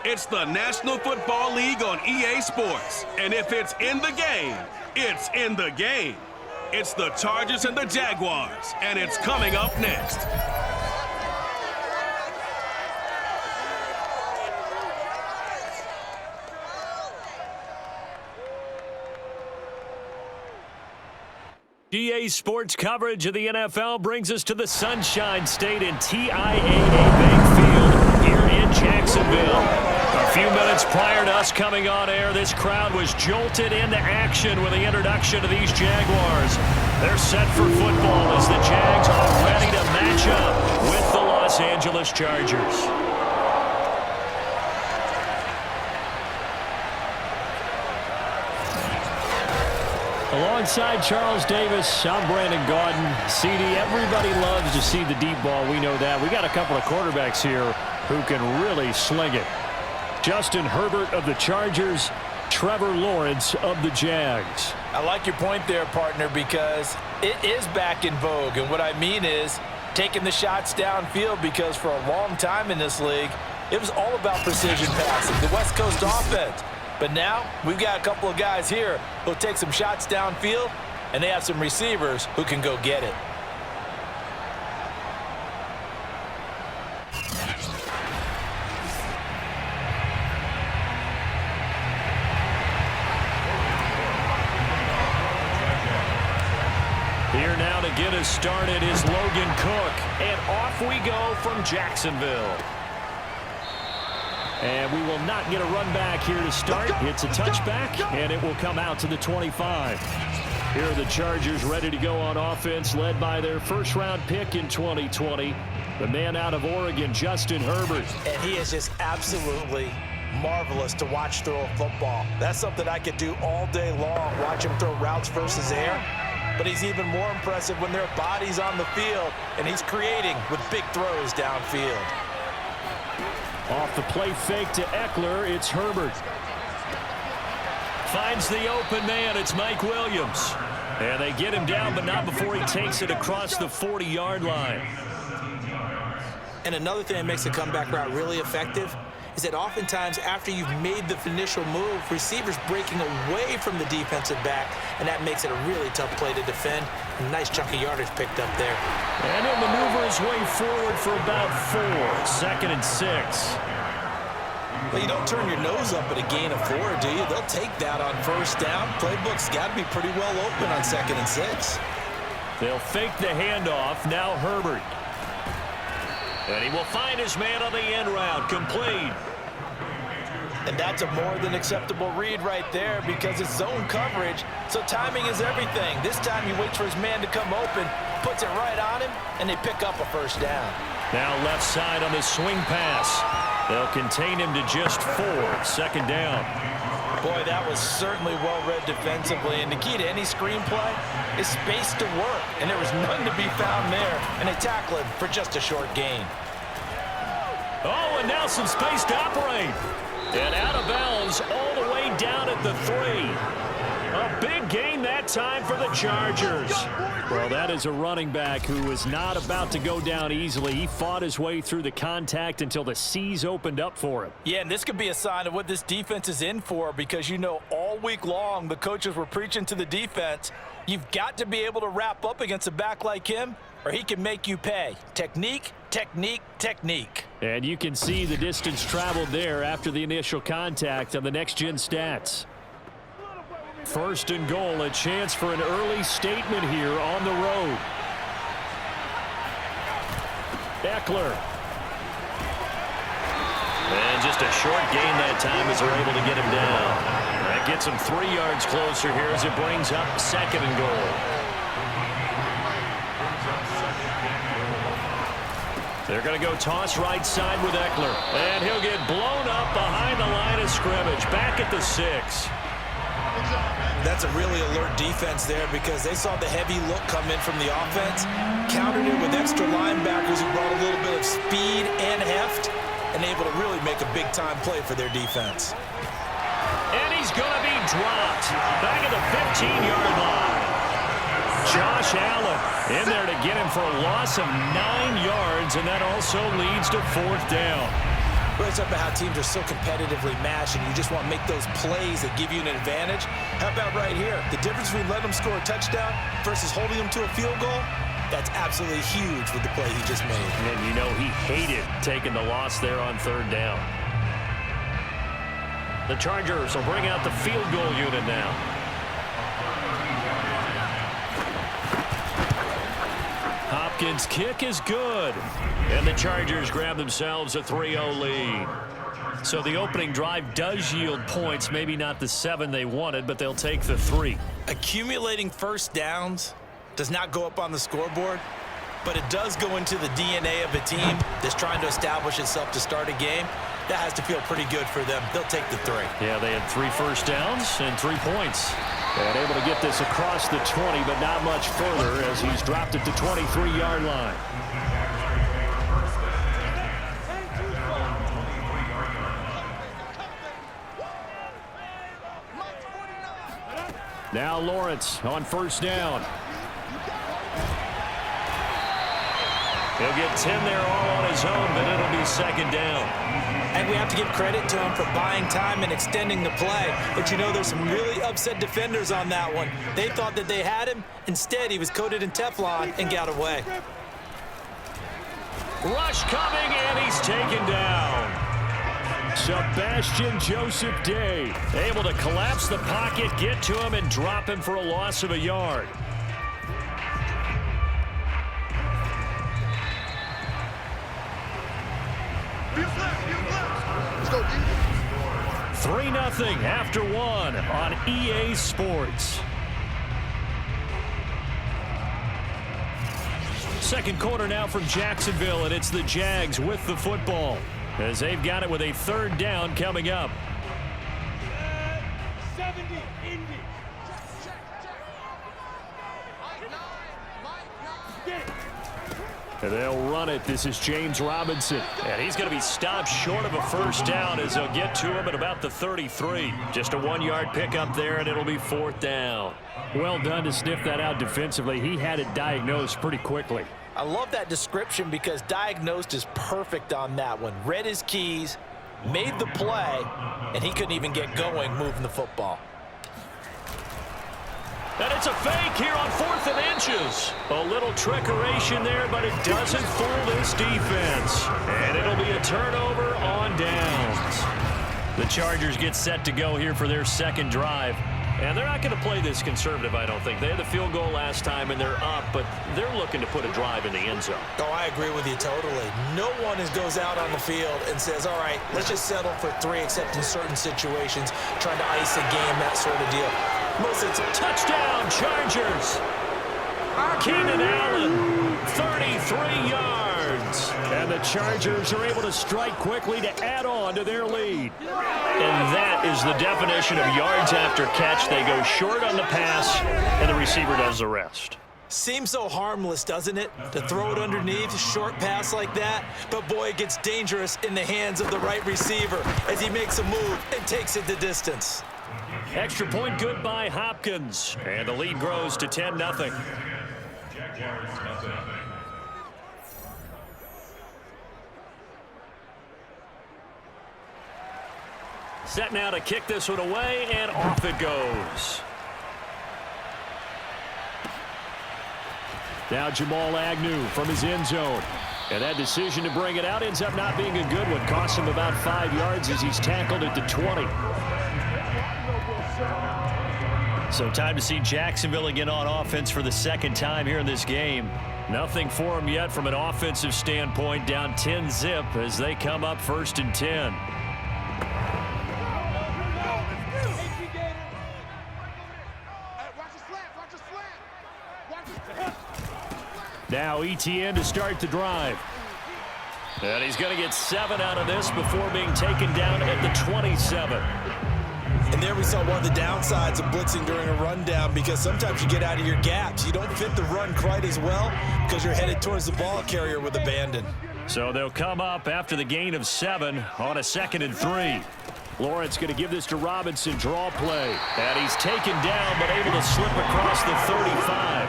It's the National Football League on EA Sports. And if it's in the game, it's in the game. It's the Chargers and the Jaguars, and it's coming up next. EA Sports coverage of the NFL brings us to the Sunshine State in TIAA Bank Field here in Jacksonville. A few minutes prior to us coming on air, this crowd was jolted into action with the introduction of these Jaguars. They're set for football as the Jags are ready to match up with the Los Angeles Chargers. Alongside Charles Davis, I'm Brandon Gaudin. CD, everybody loves to see the deep ball. We know that. We got a couple of quarterbacks here who can really sling it. Justin Herbert of the Chargers, Trevor Lawrence of the Jags. I like your point there, partner, because it is back in vogue. And what I mean is taking the shots downfield, because for a long time in this league, it was all about precision passing, the West Coast offense. But now we've got a couple of guys here who'll take some shots downfield, and they have some receivers who can go get it. Here now to get us started is Logan Cook, and off we go from Jacksonville. And we will not get a run back here to start. It's a touchback, and it will come out to the 25. Here are the Chargers ready to go on offense, led by their first-round pick in 2020, the man out of Oregon, Justin Herbert. And he is just absolutely marvelous to watch throw a football. That's something I could do all day long, watch him throw routes versus air. But he's even more impressive when there are bodies on the field, and he's creating with big throws downfield. Off the play fake to Eckler, it's Herbert. Finds the open man, it's Mike Williams. And they get him down, but not before he takes it across the 40-yard line. And another thing that makes a comeback route really effective is that oftentimes after you've made the initial move, receivers breaking away from the defensive back, and that makes it a really tough play to defend. A nice chunk of yardage picked up there. And he'll maneuver his way forward for about 4, 2nd and 6. Well, you don't turn your nose up at a gain of 4, do you? They'll take that on first down. Playbook's got to be pretty well open on 2nd and 6. They'll fake the handoff. Now Herbert. And he will find his man on the end route, complete. And that's a more than acceptable read right there, because it's zone coverage, so timing is everything. This time he waits for his man to come open, puts it right on him, and they pick up a first down. Now left side on the swing pass. They'll contain him to just 4, 2nd down. Boy, that was certainly well-read defensively, and the key to any screenplay is space to work, and there was none to be found there, and they tackle him for just a short gain. Oh, and now some space to operate. And out of bounds all the way down at the 3. A big gain that time for the Chargers. Well, that is a running back who is not about to go down easily. He fought his way through the contact until the seas opened up for him. Yeah, and this could be a sign of what this defense is in for, because you know all week long the coaches were preaching to the defense, you've got to be able to wrap up against a back like him, or he can make you pay. Technique, technique, technique. And you can see the distance traveled there after the initial contact on the next-gen stats. 1st and goal, a chance for an early statement here on the road. Eckler. And just a short gain that time as they're able to get him down. That gets him 3 yards closer here as it brings up 2nd and goal. They're going to go toss right side with Eckler. And he'll get blown up behind the line of scrimmage, back at the 6. That's a really alert defense there, because they saw the heavy look come in from the offense, countered it with extra linebackers who brought a little bit of speed and heft, and able to really make a big-time play for their defense. And he's going to be dropped back at the 15-yard line. Josh Allen in there to get him for a loss of 9 yards, and that also leads to 4th down. Really talk about how teams are so competitively matched, and you just want to make those plays that give you an advantage. How about right here? The difference between letting them score a touchdown versus holding them to a field goal, that's absolutely huge with the play he just made. And you know he hated taking the loss there on third down. The Chargers will bring out the field goal unit now. Hopkins' kick is good. And the Chargers grab themselves a 3-0 lead. So the opening drive does yield points. Maybe not the 7 they wanted, but they'll take the 3. Accumulating first downs does not go up on the scoreboard, but it does go into the DNA of a team that's trying to establish itself to start a game. That has to feel pretty good for them. They'll take the 3. Yeah, they had 3 first downs and 3 points. And able to get this across the 20, but not much further as he's dropped it to 23-yard line. Now Lawrence on first down. He'll get 10 there all on his own, but it'll be second down. And we have to give credit to him for buying time and extending the play. But you know, there's some really upset defenders on that one. They thought that they had him. Instead, he was coated in Teflon and got away. Rush coming, and he's taken down. Sebastian Joseph Day able to collapse the pocket, get to him, and drop him for a loss of a yard. Let's go, D. 3-0 after 1 on EA Sports. Second quarter now from Jacksonville, and it's the Jags with the football as they've got it with a third down coming up. 70, Indy. And they'll run it. This is James Robinson. And he's going to be stopped short of a first down as they'll get to him at about the 33. Just a 1-yard pickup there, and it'll be fourth down. Well done to sniff that out defensively. He had it diagnosed pretty quickly. I love that description because diagnosed is perfect on that one. Read his keys, made the play, and he couldn't even get going moving the football. And it's a fake here on 4th and inches. A little trickeration there, but it doesn't fool this defense. And it'll be a turnover on downs. The Chargers get set to go here for their second drive. And they're not going to play this conservative, I don't think. They had the field goal last time, and they're up, but they're looking to put a drive in the end zone. Oh, I agree with you totally. No one goes out on the field and says, all right, let's just settle for 3, except in certain situations, trying to ice a game, that sort of deal. Most of the time. Touchdown, Chargers. Keenan Allen, 33 yards. And the Chargers are able to strike quickly to add on to their lead. And that is the definition of yards after catch. They go short on the pass, and the receiver does the rest. Seems so harmless, doesn't it? To throw it underneath, a short pass like that. But, boy, it gets dangerous in the hands of the right receiver as he makes a move and takes it the distance. Extra point good by Hopkins. And the lead grows to 10-0. Set now to kick this one away, and off it goes. Now Jamal Agnew from his end zone. And that decision to bring it out ends up not being a good one. Costs him about 5 yards as he's tackled at the 20. So time to see Jacksonville again on offense for the second time here in this game. Nothing for them yet from an offensive standpoint. Down 10-zip as they come up 1st and 10. Now ETN to start the drive. And he's going to get 7 out of this before being taken down at the 27. And there we saw one of the downsides of blitzing during a rundown, because sometimes you get out of your gaps. You don't fit the run quite as well because you're headed towards the ball carrier with abandon. So they'll come up after the gain of 7 on a 2nd and 3. Lawrence going to give this to Robinson, draw play. And he's taken down but able to slip across the 35.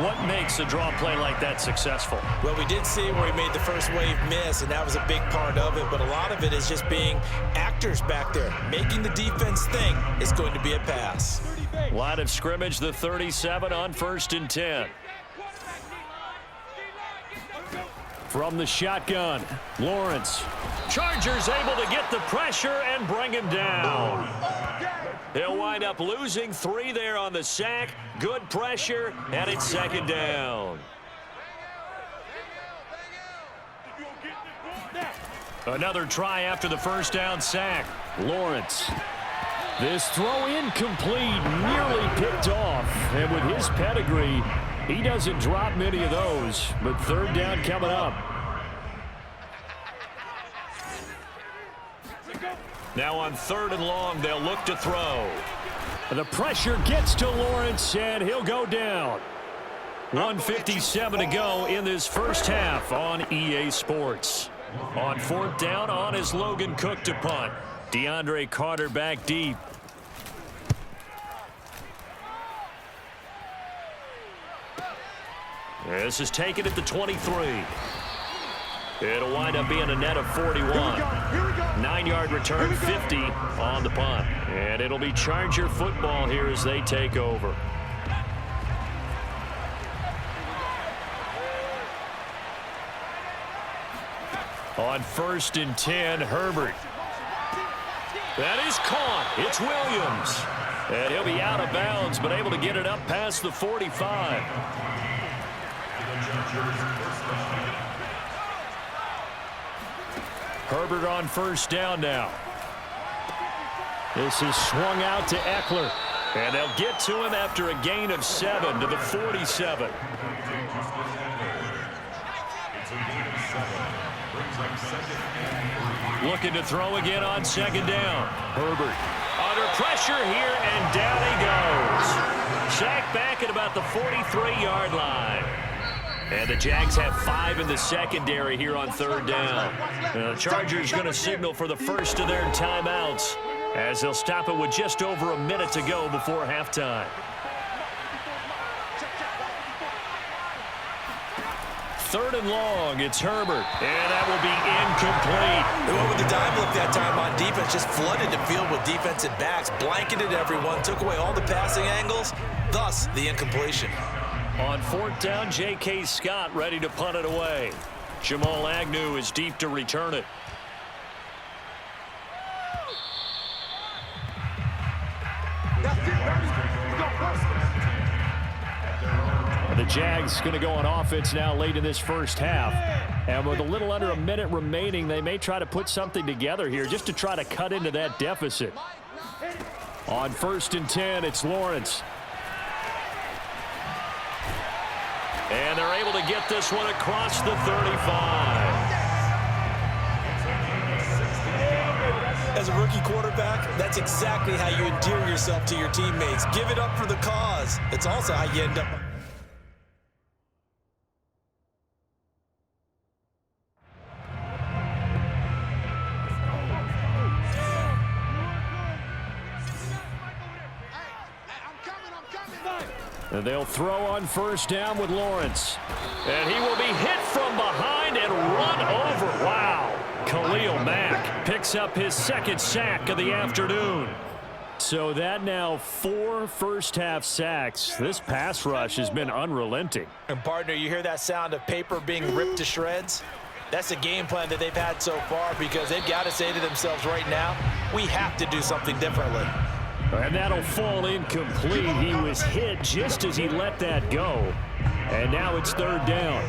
What makes a draw play like that successful? Well, we did see where he made the first wave miss, and that was a big part of it. But a lot of it is just being actors back there, making the defense think it's going to be a pass. Line of scrimmage, the 37 on 1st and 10. From the shotgun, Lawrence. Chargers able to get the pressure and bring him down. He'll wind up losing 3 there on the sack. Good pressure, and it's 2nd down. Another try after the first down sack. Lawrence. This throw incomplete, nearly picked off. And with his pedigree, he doesn't drop many of those. But 3rd down coming up. Now on 3rd and long, they'll look to throw. The pressure gets to Lawrence, and he'll go down. 1:57 to go in this first half on EA Sports. On 4th down, on is Logan Cook to punt. DeAndre Carter back deep. This is taken at the 23. It'll wind up being a net of 41. 9-yard return, 50 on the punt. And it'll be Charger football here as they take over. On 1st and 10, Herbert. That is caught. It's Williams. And he'll be out of bounds, but able to get it up past the 45. Herbert on 1st down now. This is swung out to Eckler. And they'll get to him after a gain of 7 to the 47. Looking to throw again on 2nd down. Herbert under pressure here, and down he goes. Sacked back at about the 43-yard line. And the Jags have 5 in the secondary here on 3rd down. The Chargers going to signal for the first of their timeouts as they'll stop it with just over a minute to go before halftime. 3rd and long, it's Herbert, and that will be incomplete. They went with the dime look that time on defense, just flooded the field with defensive backs, blanketed everyone, took away all the passing angles, thus the incompletion. On 4th down, J.K. Scott ready to punt it away. Jamal Agnew is deep to return it. The Jags going to go on offense now late in this first half. And with a little under a minute remaining, they may try to put something together here just to try to cut into that deficit. On 1st and 10, it's Lawrence. And they're able to get this one across the 35. As a rookie quarterback, that's exactly how you endear yourself to your teammates. Give it up for the cause. It's also how you end up. And they'll throw on 1st down with Lawrence. And he will be hit from behind and run over. Wow. Khalil Mack picks up his 2nd sack of the afternoon. So that now 4 first-half sacks. This pass rush has been unrelenting. And, partner, you hear that sound of paper being ripped to shreds? That's the game plan that they've had so far because they've got to say to themselves right now, we have to do something differently. And that'll fall incomplete. He was hit just as he let that go. And now it's 3rd down.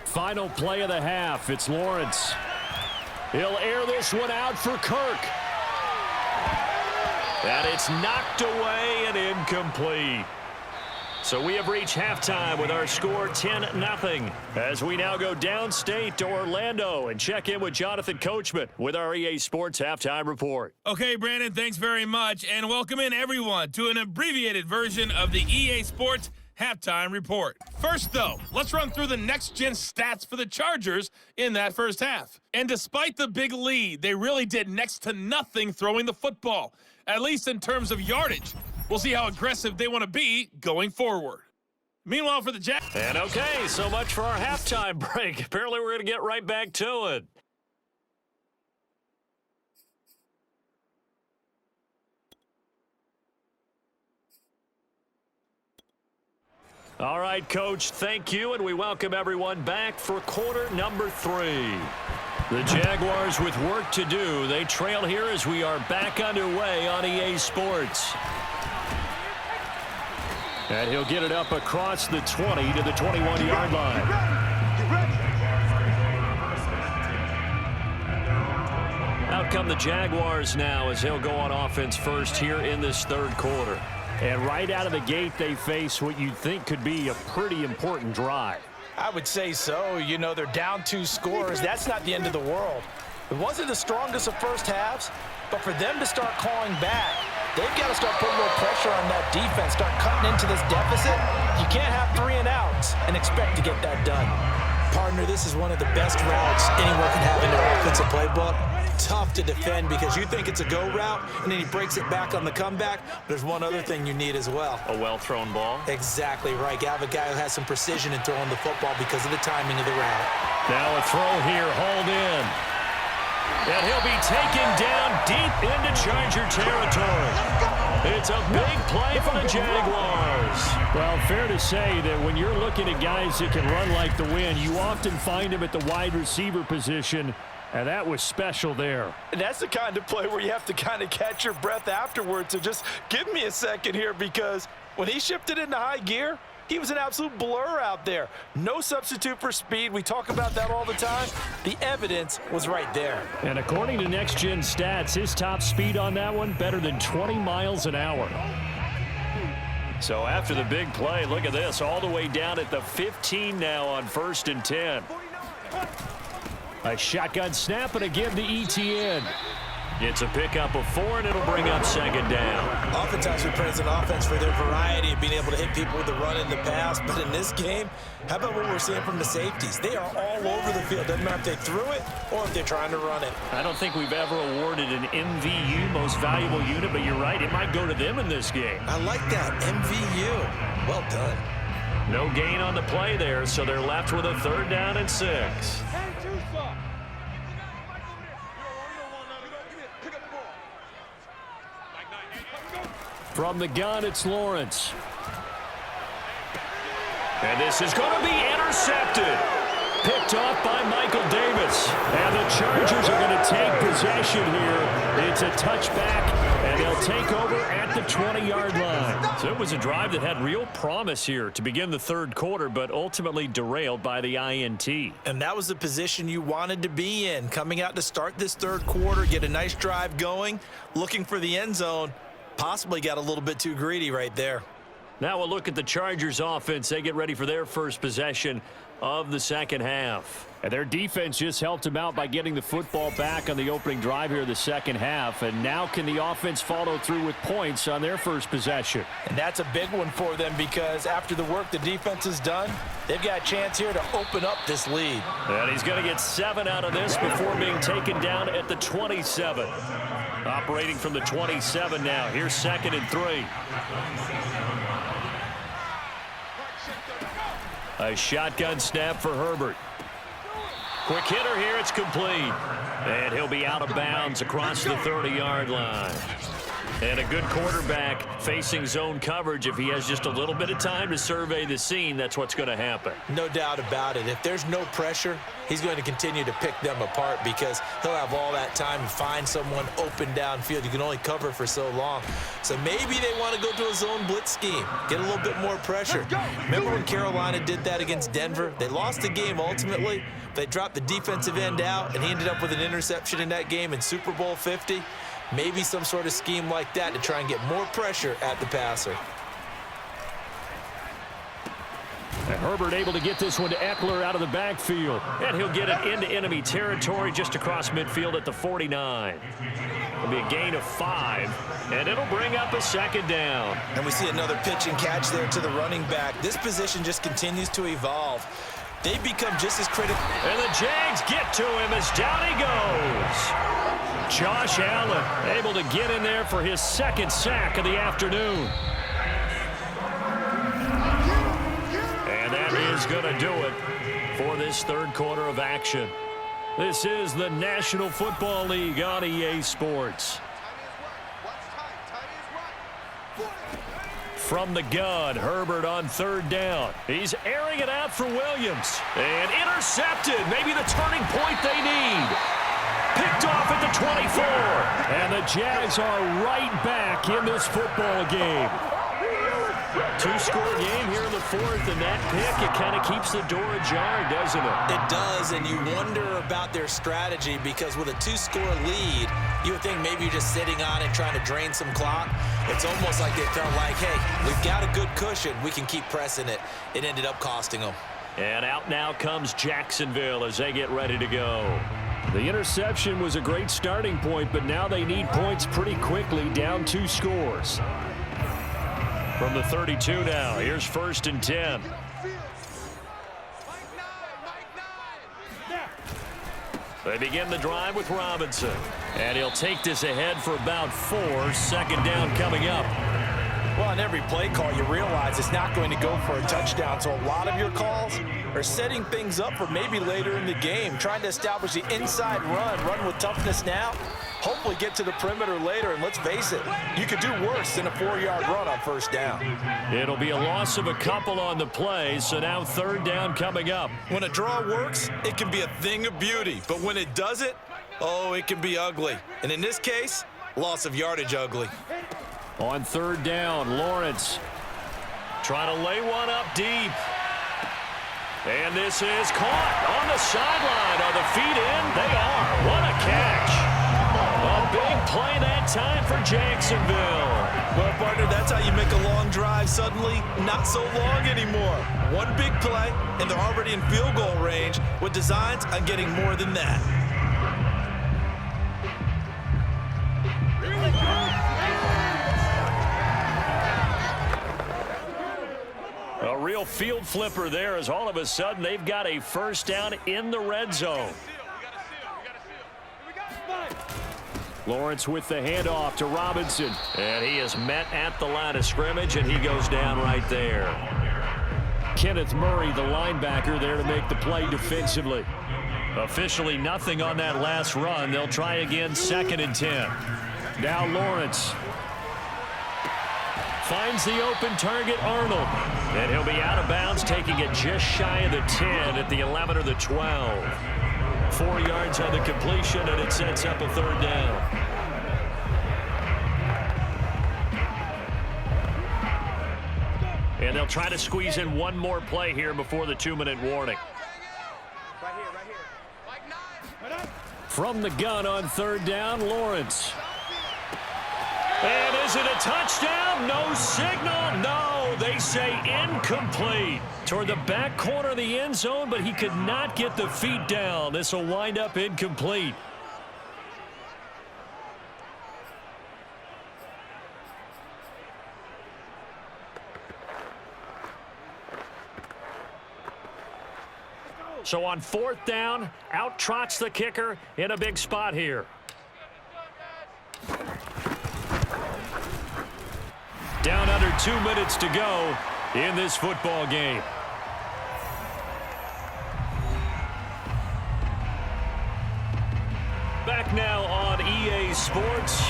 Final play of the half. It's Lawrence. He'll air this one out for Kirk. And it's knocked away and incomplete. So we have reached halftime with our score 10-0 as we now go downstate to Orlando and check in with Jonathan Coachman with our EA Sports Halftime Report. Okay, Brandon, thanks very much, and welcome in everyone to an abbreviated version of the EA Sports halftime report. First, though, let's run through the next-gen stats for the Chargers in that first half. And despite the big lead, they really did next to nothing throwing the football, at least in terms of yardage. We'll see how aggressive they want to be going forward. Meanwhile, for the Jags. And okay, so much for our halftime break. Apparently, we're going to get right back to it. All right, Coach, thank you, and we welcome everyone back for quarter number 3. The Jaguars with work to do. They trail here as we are back underway on EA Sports. And he'll get it up across the 20 to the 21-yard line. Out come the Jaguars now as he'll go on offense first here in this third quarter. And right out of the gate, they face what you'd think could be a pretty important drive. I would say so. You know, they're down 2 scores. That's not the end of the world. It wasn't the strongest of first halves, but for them to start clawing back, they've got to start putting more pressure on that defense, start cutting into this deficit. You can't have 3 and outs and expect to get that done. Partner, this is one of the best routes anyone can have in their offensive playbook. Tough to defend because you think it's a go route, and then he breaks it back on the comeback. There's one other thing you need as well. A well-thrown ball. Exactly right. You have a guy who has some precision in throwing the football because of the timing of the route. Now a throw here, hauled in. And he'll be taken down deep into Charger territory. It's a big play for the Jaguars. Well, fair to say that when you're looking at guys that can run like the wind, you often find them at the wide receiver position, and that was special there. And that's the kind of play where you have to kind of catch your breath afterwards. So just give me a second here, because when he shifted into high gear, he was an absolute blur out there. No substitute for speed. We talk about that all the time. The evidence was right there. And according to Next-Gen Stats, his top speed on that one, better than 20 miles an hour. So after the big play, look at this, all the way down at the 15 now on 1st and 10. A shotgun snap and a give to ETN. It's a pickup of 4, and it'll bring up 2nd down. Oftentimes we praise an offense for their variety of being able to hit people with the run and the pass, but in this game, how about what we're seeing from the safeties? They are all over the field. Doesn't matter if they threw it or if they're trying to run it. I don't think we've ever awarded an MVU, most valuable unit, but you're right, it might go to them in this game. I like that, MVU. Well done. No gain on the play there, so they're left with a 3rd down and 6. From the gun, it's Lawrence. And this is going to be intercepted. Picked off by Michael Davis. And the Chargers are going to take possession here. It's a touchback, and they'll take over at the 20-yard line. So it was a drive that had real promise here to begin the third quarter, but ultimately derailed by the INT. And that was the position you wanted to be in. Coming out to start this third quarter, get a nice drive going, looking for the end zone. Possibly got a little bit too greedy right there. Now we'll look at the Chargers offense. They get ready for their first possession of the second half. And their defense just helped them out by getting the football back on the opening drive here in the second half. And now can the offense follow through with points on their first possession? And that's a big one for them, because after the work the defense has done, they've got a chance here to open up this lead. And he's going to get 7 out of this before being taken down at the 27. Operating from the 27 now. Here's 2nd and 3. A shotgun snap for Herbert. Quick hitter here, it's complete. And he'll be out of bounds across the 30-yard line. And a good quarterback facing zone coverage. If he has just a little bit of time to survey the scene, that's what's going to happen. No doubt about it. If there's no pressure, he's going to continue to pick them apart, because he'll have all that time to find someone open downfield. You can only cover for so long. So maybe they want to go to a zone blitz scheme, get a little bit more pressure. Remember when Carolina did that against Denver? They lost the game ultimately. They dropped the defensive end out, and he ended up with an interception in that game in Super Bowl 50. Maybe some sort of scheme like that to try and get more pressure at the passer. And Herbert able to get this one to Eckler out of the backfield. And he'll get it into enemy territory just across midfield at the 49. It'll be a gain of 5, and it'll bring up a second down. And we see another pitch and catch there to the running back. This position just continues to evolve. They become just as critical. And the Jags get to him as down he goes. Josh Allen able to get in there for his second sack of the afternoon. And that is going to do it for this third quarter of action. This is the National Football League on EA Sports. From the gun, Herbert on third down. He's airing it out for Williams. And intercepted. Maybe the turning point they need. Picked off at the 24. And the Jags are right back in this football game. Two-score game here in the fourth, and that pick, it kind of keeps the door ajar, doesn't it? It does, and you wonder about their strategy because with a two-score lead, you would think maybe you're just sitting on it trying to drain some clock. It's almost like they felt like, hey, we've got a good cushion. We can keep pressing it. It ended up costing them. And out now comes Jacksonville as they get ready to go. The interception was a great starting point, but now they need points pretty quickly, down 2 scores. From the 32 now, here's 1st and 10. They begin the drive with Robinson. And he'll take this ahead for about 4. Second down coming up. Well, on every play call, you realize it's not going to go for a touchdown. So a lot of your calls are setting things up for maybe later in the game, trying to establish the inside run with toughness now. Hopefully get to the perimeter later, and let's face it, you could do worse than a 4-yard run on first down. It'll be a loss of a couple on the play, so now third down coming up. When a draw works, it can be a thing of beauty, but when it doesn't, oh, it can be ugly. And in this case, loss of yardage ugly. On third down, Lawrence trying to lay one up deep. And this is caught on the sideline. Are the feet in? They are. What a catch. A big play that time for Jacksonville. Well, partner, that's how you make a long drive suddenly not so long anymore. One big play, and they're already in field goal range with designs on getting more than that. A real field flipper there as all of a sudden they've got a first down in the red zone. Lawrence with the handoff to Robinson. And he is met at the line of scrimmage, and he goes down right there. Kenneth Murray, the linebacker, there to make the play defensively. Officially nothing on that last run. They'll try again, 2nd and 10. Now Lawrence finds the open target, Arnold. And he'll be out of bounds, taking it just shy of the 10 at the 11 or the 12. 4 yards on the completion, and it sets up a third down. And they'll try to squeeze in one more play here before the 2-minute warning. From the gun on third down, Lawrence. And is it a touchdown? No signal. No, they say incomplete. Toward the back corner of the end zone, but he could not get the feet down. This will wind up incomplete. So on 4th down, out trots the kicker in a big spot here. Down under 2 minutes to go in this football game. Back now on EA Sports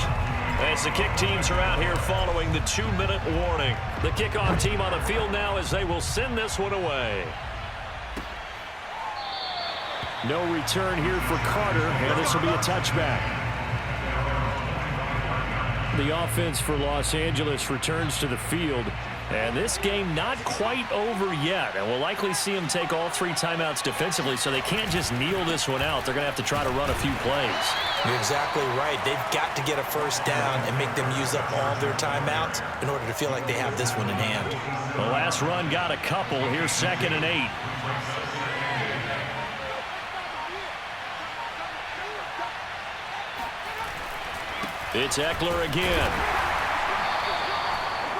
as the kick teams are out here following the 2-minute warning. The kickoff team on the field now as they will send this one away. No return here for Carter, and this will be a touchback. The offense for Los Angeles returns to the field, and this game not quite over yet. And we'll likely see them take all 3 timeouts defensively, so they can't just kneel this one out. They're going to have to try to run a few plays. You're exactly right. They've got to get a first down and make them use up all their timeouts in order to feel like they have this one in hand. The last run got a couple. Here's 2nd and 8. It's Eckler again.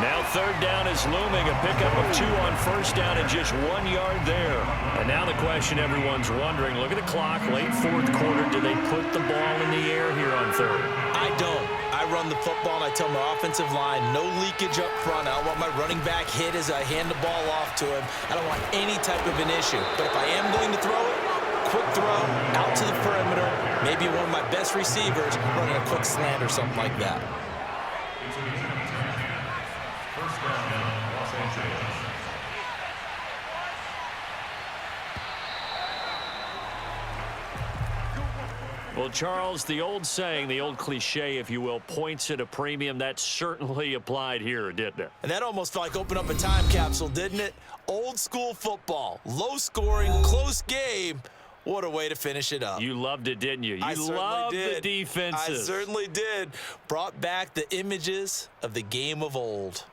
Now third down is looming. A pickup of 2 on first down and just 1 yard there. And now the question everyone's wondering, look at the clock, late fourth quarter. Do they put the ball in the air here on third? I don't. I run the football and I tell my offensive line, no leakage up front. I don't want my running back hit as I hand the ball off to him. I don't want any type of an issue. But if I am going to throw it, quick throw, out to the perimeter, maybe one of my best receivers running a quick slant or something like that. Well, Charles, the old saying, the old cliche, if you will, points at a premium, that certainly applied here, didn't it? And that almost felt like opening up a time capsule, didn't it? Old school football, low scoring, close game. What a way to finish it up. You loved it, didn't you? You loved the defenses. I certainly did. Brought back the images of the game of old.